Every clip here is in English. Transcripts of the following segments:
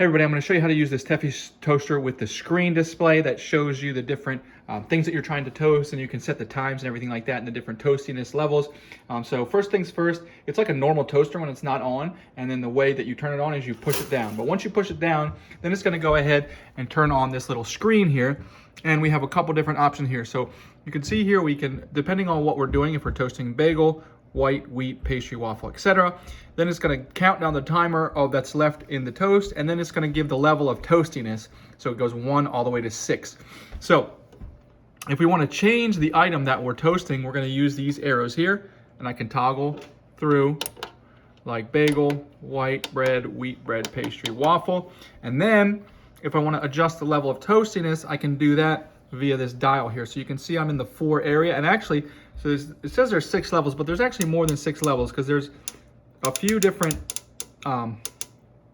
Hey everybody, I'm going to show you how to use this Tyyaefy toaster with the screen display that shows you the different things that you're trying to toast, and you can set the times and everything like that and the different toastiness levels. So first things first, it's like a normal toaster when it's not on, and then the way that you turn it on is you push it down. But once you push it down, then it's going to go ahead and turn on this little screen here, and we have a couple different options here. So you can see here we can, depending on what we're doing, if we're toasting bagel, white, wheat, pastry, waffle, etc. Then it's going to count down the timer of that's left in the toast, and then it's going to give the level of toastiness. So it goes 1 all the way to 6. So if we want to change the item that we're toasting, we're going to use these arrows here, and I can toggle through like bagel, white bread, wheat bread, pastry, waffle. And then if I want to adjust the level of toastiness, I can do that via this dial here. So you can see I'm in the 4 area, and actually, so it says there's 6 levels, but there's actually more than 6 levels because there's a few different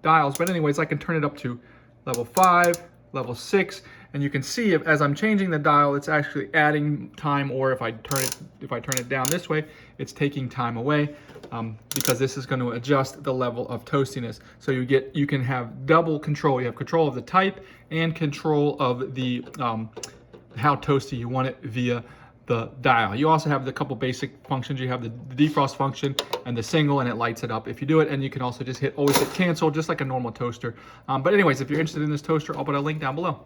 dials. But anyways, I can turn it up to level 5, level 6, and you can see as I'm changing the dial, it's actually adding time, or if I turn it down this way, it's taking time away, because this is going to adjust the level of toastiness. So you can have double control. You have control of the type and control of the how toasty you want it via the dial. You also have the couple basic functions. You have the defrost function and the single, and it lights it up if you do it. And you can also just always hit cancel, just like a normal toaster. But anyways, if you're interested in this toaster, I'll put a link down below.